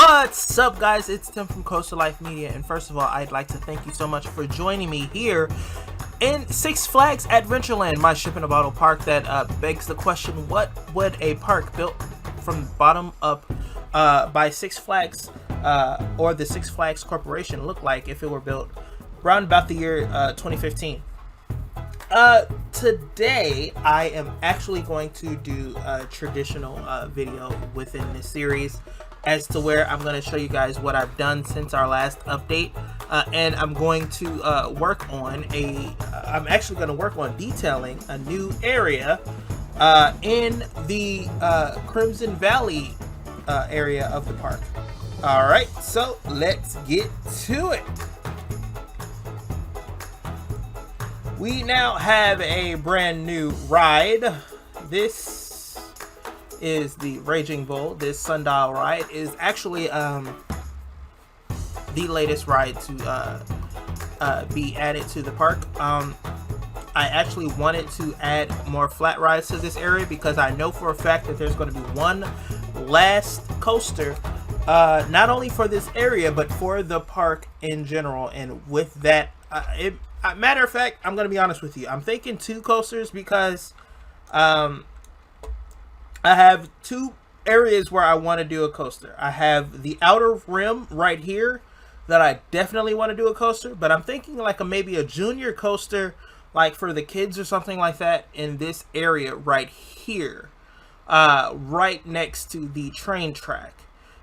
What's up, guys? It's Tim from Coastal Life Media, and first of all, I'd like to thank you so much for joining me here in Six Flags Adventureland, my ship in a bottle park that begs the question: what would a park built from the bottom up by Six Flags or the Six Flags Corporation look like if it were built around about the year 2015? Today I am actually going to do a traditional video within this series as to where I'm going to show you guys what I've done since our last update, and I'm going to work on I'm actually going to work on detailing a new area in the Crimson Valley area of the park. Alright, so let's get to it. We now have a brand new ride. This is the Raging Bull. This Sundial ride is actually the latest ride to be added to the park. I actually wanted to add more flat rides to this area because I know for a fact that there's going to be one last coaster, not only for this area but for the park in general. And with that, matter of fact, I'm going to be honest with you. I'm thinking two coasters because I have two areas where I want to do a coaster. I have the outer rim right here that I definitely want to do a coaster, but I'm thinking like maybe a junior coaster like for the kids or something like that in this area right here, right next to the train track.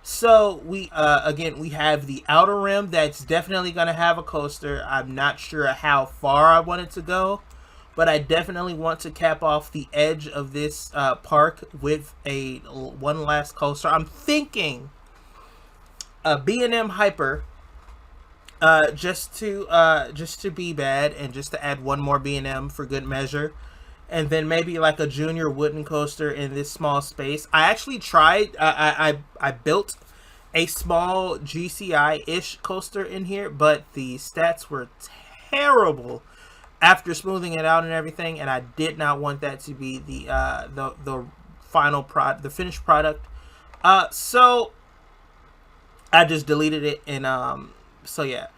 So we again, we have the outer rim that's definitely going to have a coaster. I'm not sure how far I want it to go, but I definitely want to cap off the edge of this park with one last coaster. I'm thinking a B&M Hyper, just to be bad and just to add one more B&M for good measure. And then maybe like a junior wooden coaster in this small space. I actually tried, I built a small GCI-ish coaster in here, but the stats were terrible after smoothing it out and everything, and I did not want that to be the final product, the finished product. So I just deleted it, and so yeah.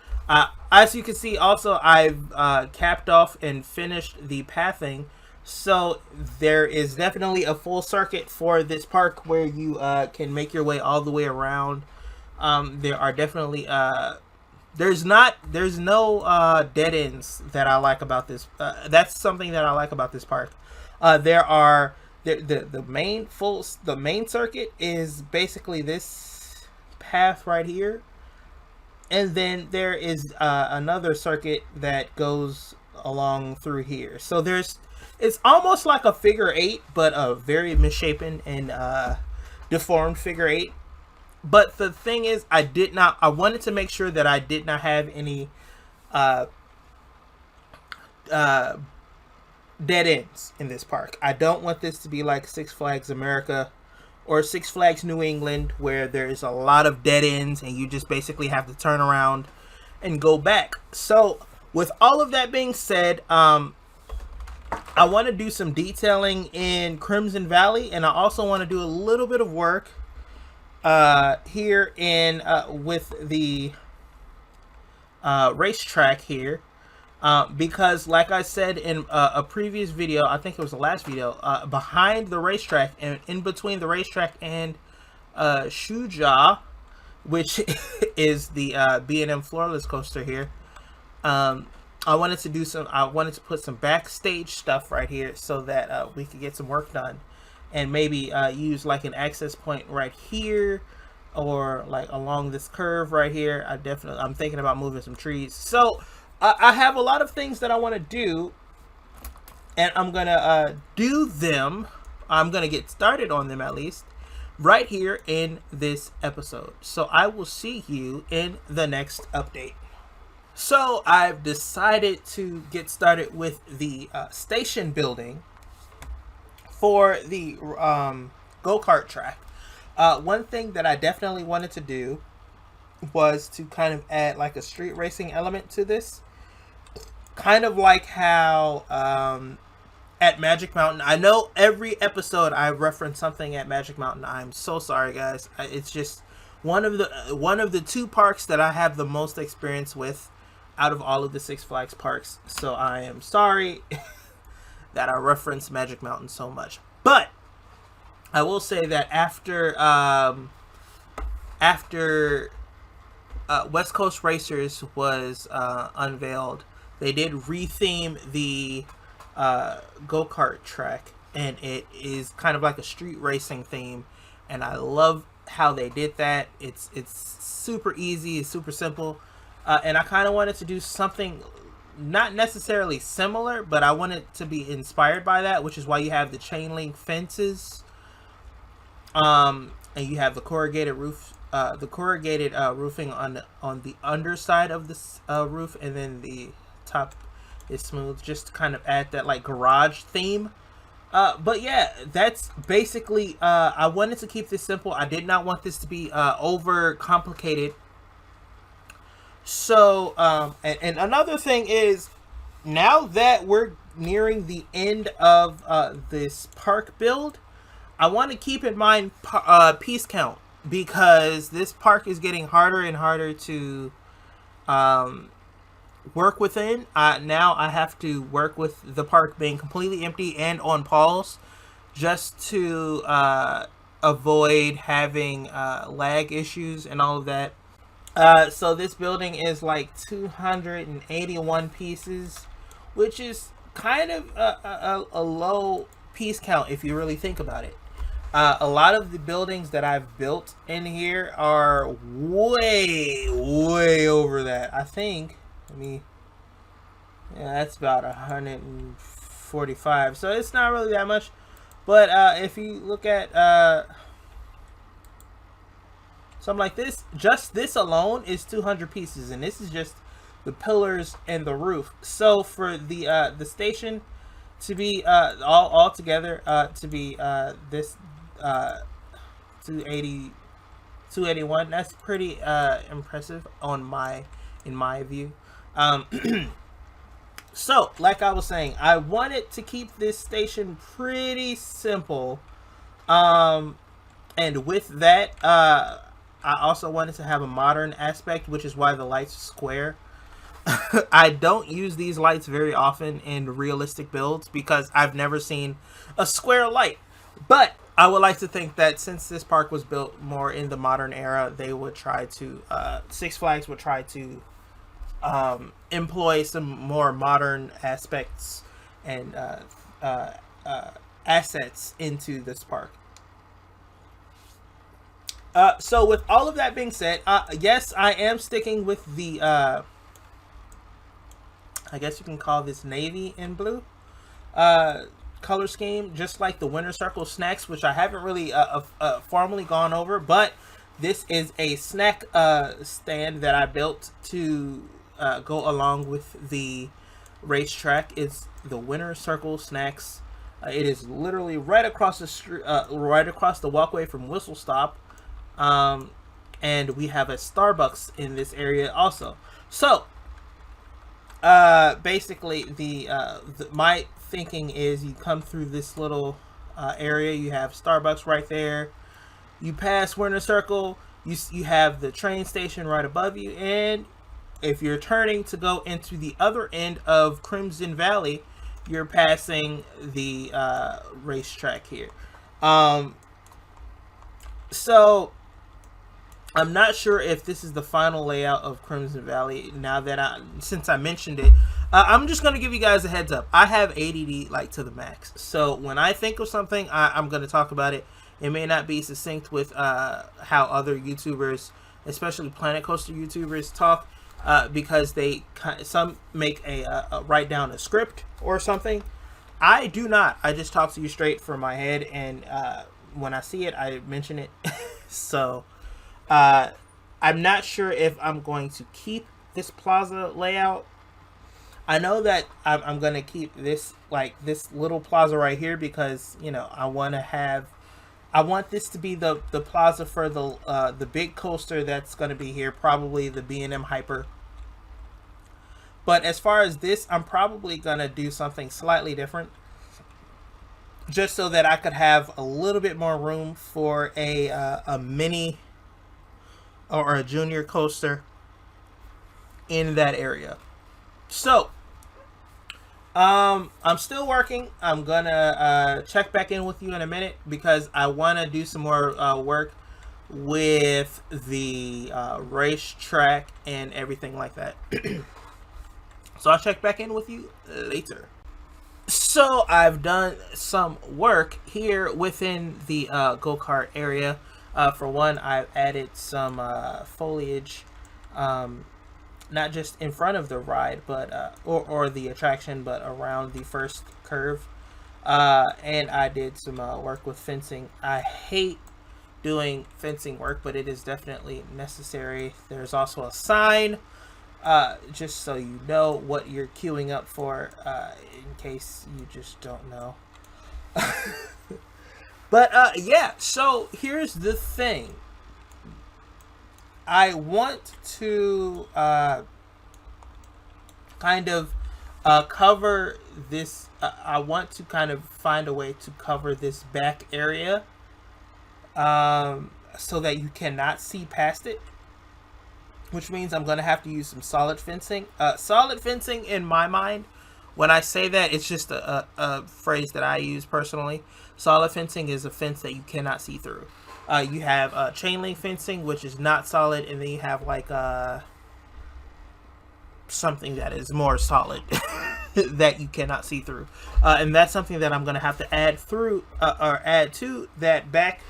As you can see, also I've capped off and finished the pathing. So there is definitely a full circuit for this park where you can make your way all the way around. There are definitely there's no dead ends that I like about this. That's something that I like about this park. The main circuit is basically this path right here, and then there is another circuit that goes along through here. So it's almost like a figure eight, but a very misshapen and deformed figure eight. But the thing is, I wanted to make sure that I did not have any dead ends in this park. I don't want this to be like Six Flags America or Six Flags New England, where there's a lot of dead ends and you just basically have to turn around and go back. So with all of that being said, I want to do some detailing in Crimson Valley, and I also want to do a little bit of work here in with the racetrack here, because like I said in a previous video, I think it was the last video, behind the racetrack and in between the racetrack and Shuja, which is the B&M floorless coaster here, I wanted to put some backstage stuff right here so that we could get some work done, and maybe use like an access point right here or like along this curve right here. I'm thinking about moving some trees. So I have a lot of things that I want to do, and I'm gonna do them. I'm gonna get started on them at least right here in this episode. So I will see you in the next update. So I've decided to get started with the station building for the go-kart track. One thing that I definitely wanted to do was to kind of add like a street racing element to this. Kind of like how at Magic Mountain, I know every episode I reference something at Magic Mountain. I'm so sorry, guys. It's just one of the two parks that I have the most experience with out of all of the Six Flags parks. So I am sorry that I reference Magic Mountain so much, but I will say that after West Coast Racers was unveiled, they did retheme the go-kart track, and it is kind of like a street racing theme, and I love how they did that. It's super easy, it's super simple, and I kind of wanted to do something not necessarily similar, but I wanted to be inspired by that, which is why you have the chain link fences, and you have the corrugated roof, roofing on the underside of this roof, and then the top is smooth, just to kind of add that like garage theme. But yeah, that's basically, I wanted to keep this simple. I did not want this to be over complicated. So and another thing is, now that we're nearing the end of this park build, I want to keep in mind piece count, because this park is getting harder and harder to work within. Now I have to work with the park being completely empty and on pause, just to avoid having lag issues and all of that. So this building is like 281 pieces, which is kind of a low piece count if you really think about it. A lot of the buildings that I've built in here are way over that. I think, yeah, that's about 145. So it's not really that much. But if you look at something like this, just this alone is 200 pieces, and this is just the pillars and the roof. So for the station to be all together to be this 281, that's pretty impressive in my view. So like I was saying, I wanted to keep this station pretty simple, and with that I also wanted to have a modern aspect, which is why the lights are square. I don't use these lights very often in realistic builds because I've never seen a square light, but I would like to think that since this park was built more in the modern era, they would try to Six Flags would try to employ some more modern aspects and assets into this park. So with all of that being said, yes, I am sticking with the I guess you can call this navy and blue color scheme, just like the Winter Circle snacks, which I haven't really formally gone over, but this is a snack stand that I built to go along with the racetrack. It's the Winter Circle snacks. It is literally right across the street, right across the walkway from Whistle Stop, and we have a Starbucks in this area also. So basically my thinking is, you come through this little area, you have Starbucks right there, you pass Winter Circle, you have the train station right above you, and if you're turning to go into the other end of Crimson Valley, you're passing the racetrack here. So I'm not sure if this is the final layout of Crimson Valley. Now that since I mentioned it, I'm just gonna give you guys a heads up. I have ADD like to the max, so when I think of something, I'm gonna talk about it. It may not be succinct with how other YouTubers, especially Planet Coaster YouTubers, talk, because some make a write down a script or something. I do not. I just talk to you straight from my head, and when I see it, I mention it. So I'm not sure if I'm going to keep this plaza layout. I know that I'm going to keep this, like, this little plaza right here, because, you know, I want this to be the plaza for the big coaster that's going to be here, probably the B&M Hyper. But as far as this, I'm probably going to do something slightly different, just so that I could have a little bit more room for a mini or a junior coaster in that area. So I'm still working. I'm gonna check back in with you in a minute because I want to do some more work with the racetrack and everything like that. So I'll check back in with you later. So I've done some work here within the go-kart area. For one, I've added some foliage, not just in front of the ride, but or the attraction, but around the first curve. And I did some work with fencing. I hate doing fencing work, but it is definitely necessary. There's also a sign, just so you know what you're queuing up for, in case you just don't know. But yeah, so here's the thing. I want to kind of cover this. I want to kind of find a way to cover this back area, so that you cannot see past it. Which means I'm going to have to use some solid fencing. Solid fencing, in my mind, when I say that, it's just a phrase that I use personally. Solid fencing is a fence that you cannot see through. You have chain link fencing, which is not solid, and then you have like something that is more solid that you cannot see through. And that's something that I'm going to have to add through or add to that back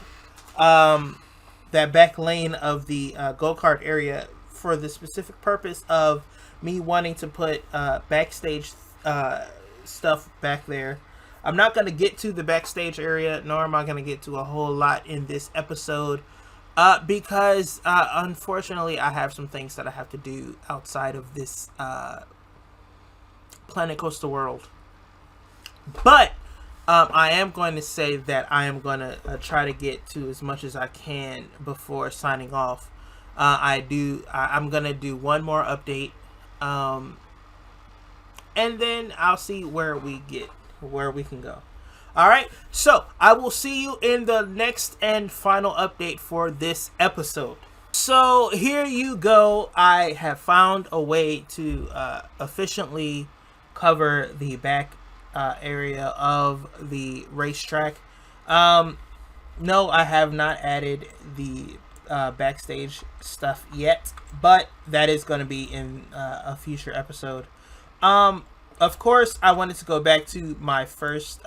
lane of the go-kart area, for the specific purpose of me wanting to put backstage stuff back there. I'm not going to get to the backstage area, nor am I going to get to a whole lot in this episode, because unfortunately I have some things that I have to do outside of this Planet Coaster World. But I am going to say that I am going to try to get to as much as I can before signing off. I'm going to do one more update, and then I'll see where we can go. All right, so I will see you in the next and final update for this episode. So here you go. I have found a way to efficiently cover the back area of the racetrack. No, I have not added the backstage stuff yet, but that is going to be in a future episode. Of course, I wanted to go back to my first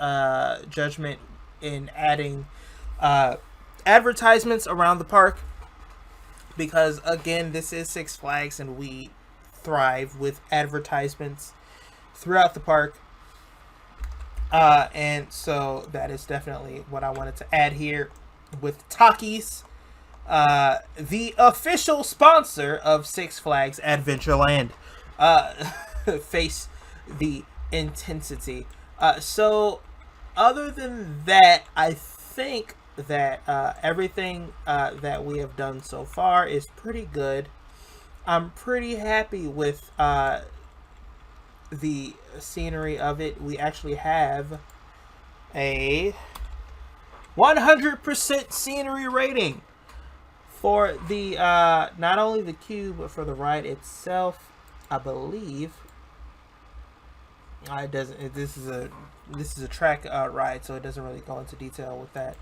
judgment in adding advertisements around the park, because again, this is Six Flags and we thrive with advertisements throughout the park. And so that is definitely what I wanted to add here with Takis, the official sponsor of Six Flags Adventureland. Face the intensity. So other than that, I think that everything that we have done so far is pretty good. I'm pretty happy with the scenery of it. We actually have a 100% scenery rating for the not only the queue but for the ride itself. I believe it doesn't. This is a track ride, so it doesn't really go into detail with that.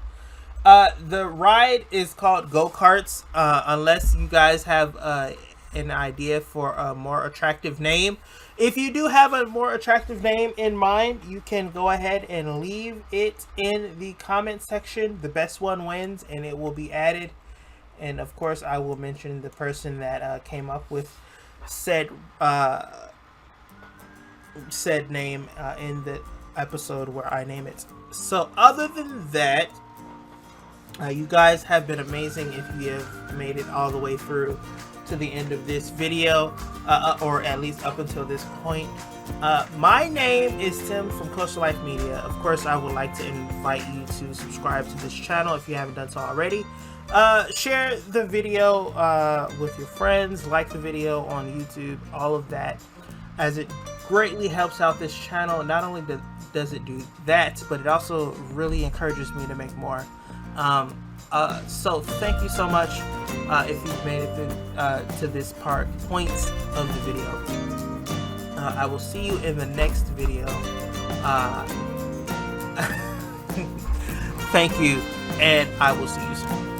The ride is called Go-Karts. Unless you guys have an idea for a more attractive name. If you do have a more attractive name in mind, you can go ahead and leave it in the comment section. The best one wins, and it will be added. And of course, I will mention the person that came up with said name in the episode where I name it. So other than that, you guys have been amazing if you have made it all the way through to the end of this video, or at least up until this point. My name is Tim from Coaster Life Media. Of course, I would like to invite you to subscribe to this channel if you haven't done so already. Share the video with your friends, like the video on YouTube, all of that, as it greatly helps out this channel. Not only does it do that, but it also really encourages me to make more. So thank you so much if you've made it through to this points of the video. I will see you in the next video. Thank you, and I will see you soon.